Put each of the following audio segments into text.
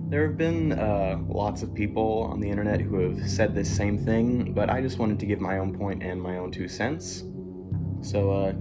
There have been lots of people on the internet who have said this same thing, but I just wanted to give my own point and my own 2 cents. So,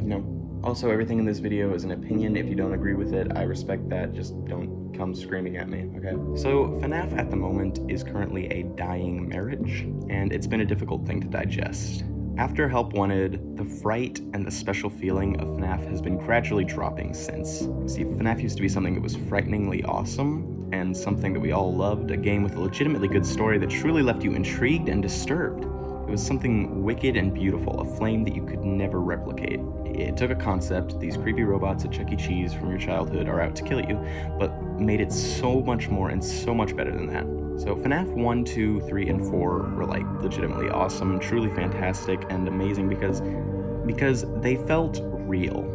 also everything in this video is an opinion. If you don't agree with it, I respect that. Just don't come screaming at me, okay? So, FNAF at the moment is currently a dying marriage, and it's been a difficult thing to digest. After Help Wanted, the fright and the special feeling of FNAF has been gradually dropping since. See, FNAF used to be something that was frighteningly awesome, and something that we all loved, a game with a legitimately good story that truly left you intrigued and disturbed. It was something wicked and beautiful, a flame that you could never replicate. It took a concept, these creepy robots at Chuck E. Cheese from your childhood are out to kill you, but made it so much more and so much better than that. So FNAF 1, 2, 3, and 4 were like legitimately awesome, truly fantastic, and amazing because they felt real.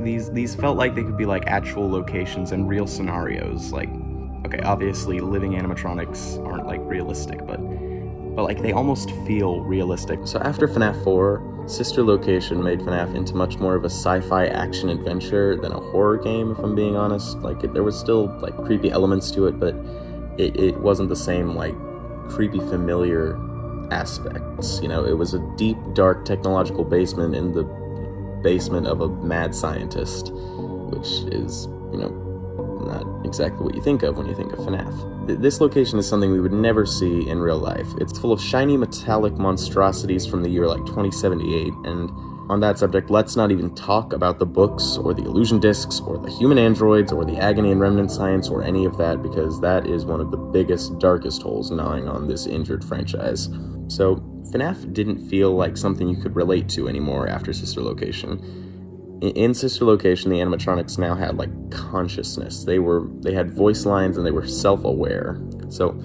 These felt like they could be like actual locations and real scenarios. Like, okay, obviously living animatronics aren't like realistic, but like they almost feel realistic. So after FNAF 4, Sister Location made FNAF into much more of a sci-fi action adventure than a horror game, if I'm being honest. Like, there was still like creepy elements to it, but it wasn't the same like creepy familiar aspects. You know, it was a deep, dark technological basement in the basement of a mad scientist, which is, you know, not exactly what you think of when you think of FNAF. This location is something we would never see in real life. It's full of shiny metallic monstrosities from the year like 2078, and on that subject, let's not even talk about the books, or the illusion discs, or the human androids, or the agony and remnant science, or any of that, because that is one of the biggest, darkest holes gnawing on this injured franchise. So, FNAF didn't feel like something you could relate to anymore after Sister Location. In Sister Location, the animatronics now had like consciousness. They had voice lines and they were self-aware. So,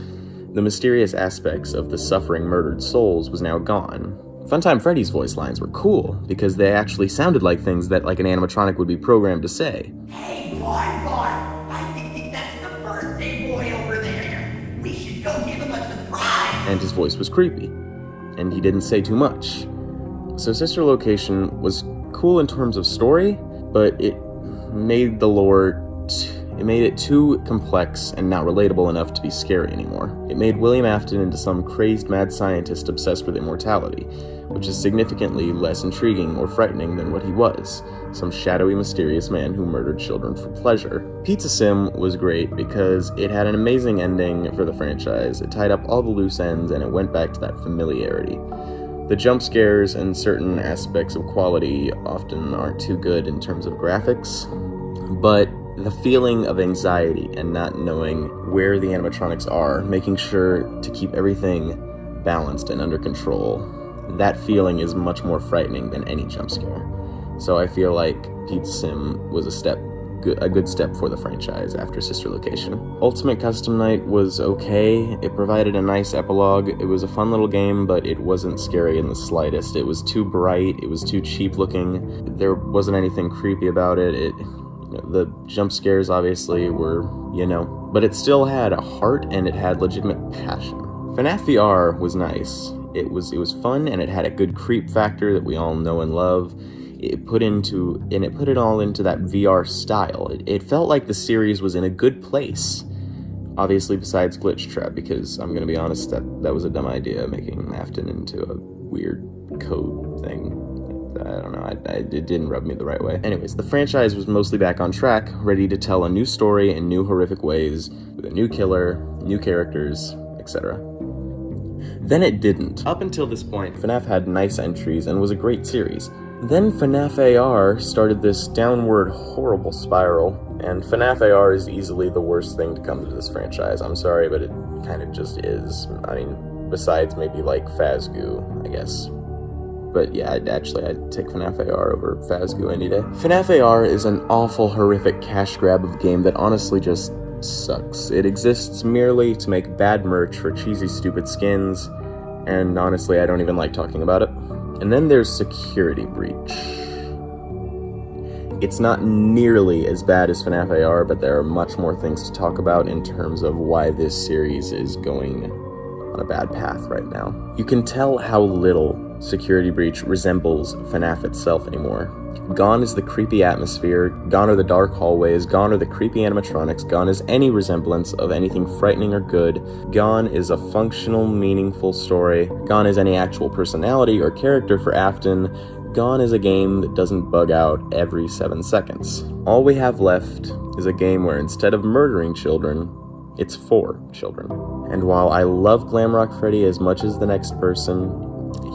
the mysterious aspects of the suffering, murdered souls was now gone. Funtime Freddy's voice lines were cool, because they actually sounded like things that like an animatronic would be programmed to say. Hey, boy, I think that's the birthday boy over there. We should go give him a surprise. And his voice was creepy, and he didn't say too much. So Sister Location was cool in terms of story, but it made the lore it made it too complex and not relatable enough to be scary anymore. It made William Afton into some crazed mad scientist obsessed with immortality, which is significantly less intriguing or frightening than what he was, some shadowy, mysterious man who murdered children for pleasure. Pizza Sim was great because it had an amazing ending for the franchise. It tied up all the loose ends and it went back to that familiarity. The jump scares and certain aspects of quality often aren't too good in terms of graphics, but the feeling of anxiety and not knowing where the animatronics are, making sure to keep everything balanced and under control, that feeling is much more frightening than any jump scare. So I feel like Pizza Sim was a good step for the franchise after Sister Location. Ultimate Custom Night was okay. It provided a nice epilogue. It was a fun little game, but it wasn't scary in the slightest. It was too bright. It was too cheap looking. There wasn't anything creepy about it. The jump scares obviously were, but it still had a heart and it had legitimate passion. FNAF VR was nice. It was fun and it had a good creep factor that we all know and love. It put it all into that VR style. It felt like the series was in a good place. Obviously besides Glitch Trap, because I'm gonna be honest, that was a dumb idea, making Afton into a weird code thing. I don't know, it didn't rub me the right way. Anyways, the franchise was mostly back on track, ready to tell a new story in new horrific ways, with a new killer, new characters, etc. Then it didn't. Up until this point, FNAF had nice entries and was a great series. Then FNAF AR started this downward horrible spiral, and FNAF AR is easily the worst thing to come to this franchise. I'm sorry, but it kind of just is. I mean, besides maybe like Phasgoo, I guess. But yeah, I'd take FNAF AR over Phasgoo any day. FNAF AR is an awful, horrific cash grab of a game that honestly just sucks. It exists merely to make bad merch for cheesy, stupid skins, and honestly, I don't even like talking about it. And then there's Security Breach. It's not nearly as bad as FNAF AR, but there are much more things to talk about in terms of why this series is going on a bad path right now. You can tell how little Security Breach resembles FNAF itself anymore. Gone is the creepy atmosphere, gone are the dark hallways, gone are the creepy animatronics, gone is any resemblance of anything frightening or good, gone is a functional, meaningful story, gone is any actual personality or character for Afton, gone is a game that doesn't bug out every 7 seconds. All we have left is a game where instead of murdering children, it's for children. And while I love Glamrock Freddy as much as the next person,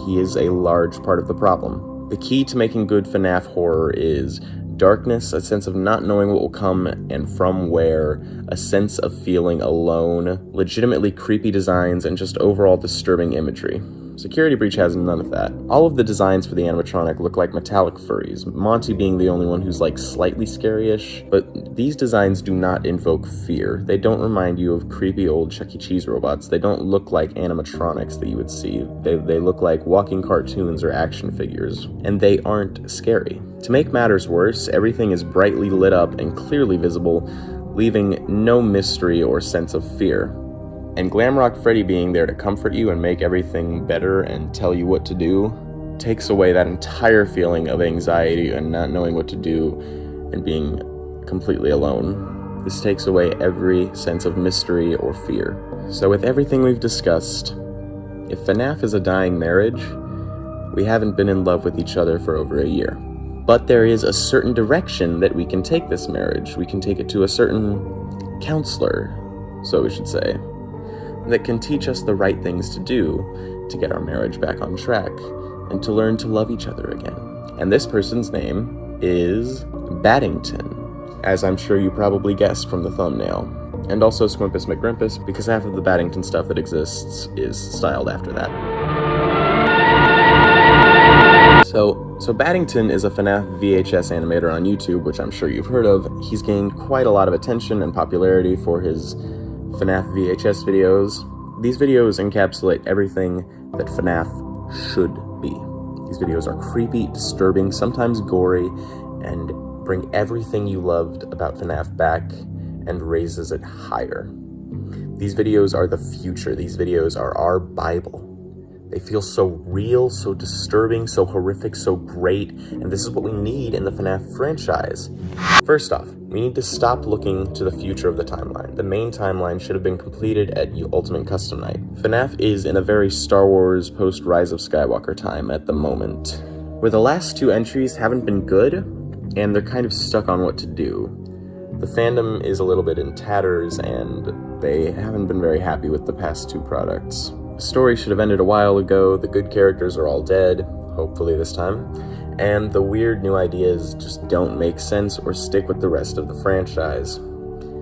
he is a large part of the problem. The key to making good FNAF horror is darkness, a sense of not knowing what will come and from where, a sense of feeling alone, legitimately creepy designs, and just overall disturbing imagery. Security Breach has none of that. All of the designs for the animatronic look like metallic furries, Monty being the only one who's like slightly scary-ish, but these designs do not invoke fear. They don't remind you of creepy old Chuck E. Cheese robots. They don't look like animatronics that you would see. They look like walking cartoons or action figures, and they aren't scary. To make matters worse, everything is brightly lit up and clearly visible, leaving no mystery or sense of fear. And Glamrock Freddy being there to comfort you and make everything better and tell you what to do takes away that entire feeling of anxiety and not knowing what to do and being completely alone. This takes away every sense of mystery or fear. So with everything we've discussed, if FNAF is a dying marriage, we haven't been in love with each other for over a year. But there is a certain direction that we can take this marriage. We can take it to a certain counselor, so we should say, that can teach us the right things to do to get our marriage back on track and to learn to love each other again. And this person's name is Battington, as I'm sure you probably guessed from the thumbnail. And also Squimpus McGrimpus, because half of the Battington stuff that exists is styled after that. So Battington is a FNAF VHS animator on YouTube, which I'm sure you've heard of. He's gained quite a lot of attention and popularity for his FNAF VHS videos. These videos encapsulate everything that FNAF should be. These videos are creepy, disturbing, sometimes gory, and bring everything you loved about FNAF back and raises it higher. These videos are the future. These videos are our Bible. They feel so real, so disturbing, so horrific, so great, and this is what we need in the FNAF franchise. First off, we need to stop looking to the future of the timeline. The main timeline should have been completed at Ultimate Custom Night. FNAF is in a very Star Wars post-Rise of Skywalker time at the moment, where the last 2 entries haven't been good, and they're kind of stuck on what to do. The fandom is a little bit in tatters, and they haven't been very happy with the past 2 products. The story should have ended a while ago, the good characters are all dead, hopefully this time, and the weird new ideas just don't make sense or stick with the rest of the franchise.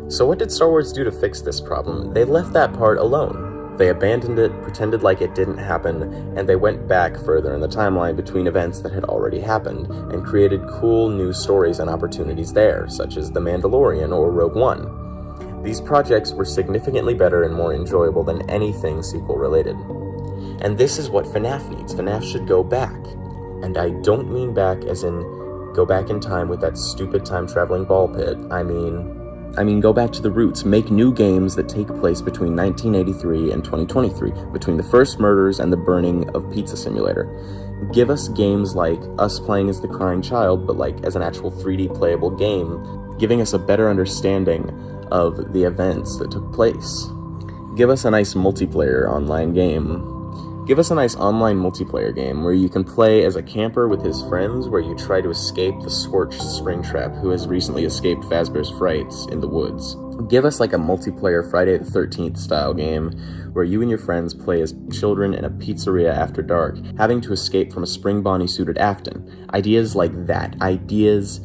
So what did Star Wars do to fix this problem? They left that part alone. They abandoned it, pretended like it didn't happen, and they went back further in the timeline between events that had already happened, and created cool new stories and opportunities there, such as The Mandalorian or Rogue One. These projects were significantly better and more enjoyable than anything sequel-related. And this is what FNAF needs. FNAF should go back. And I don't mean back as in go back in time with that stupid time-traveling ball pit. I mean go back to the roots. Make new games that take place between 1983 and 2023, between the first murders and the burning of Pizza Simulator. Give us games like Us playing as the crying child, but like as an actual 3D playable game, giving us a better understanding of the events that took place. Give us a nice multiplayer online game. Give us a nice online multiplayer game where you can play as a camper with his friends, where you try to escape the scorched Springtrap who has recently escaped Fazbear's Frights in the woods. Give us like a multiplayer Friday the 13th style game where you and your friends play as children in a pizzeria after dark, having to escape from a Spring Bonnie suited Afton. Ideas like that. Ideas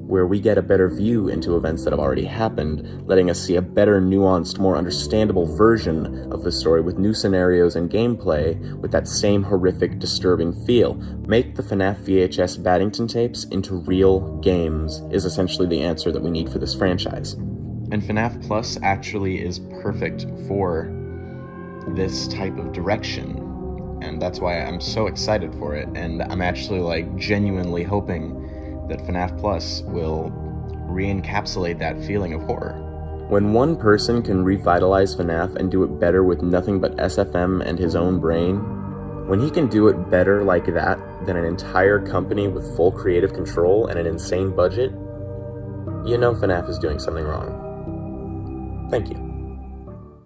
where we get a better view into events that have already happened, letting us see a better, nuanced, more understandable version of the story with new scenarios and gameplay with that same horrific, disturbing feel. Make the FNAF VHS Battington tapes into real games is essentially the answer that we need for this franchise. And FNAF Plus actually is perfect for this type of direction, and that's why I'm so excited for it, and I'm actually like genuinely hoping that FNAF Plus will re-encapsulate that feeling of horror. When one person can revitalize FNAF and do it better with nothing but SFM and his own brain, When he can do it better like that than an entire company with full creative control and an insane budget, you know FNAF is doing something wrong. Thank you.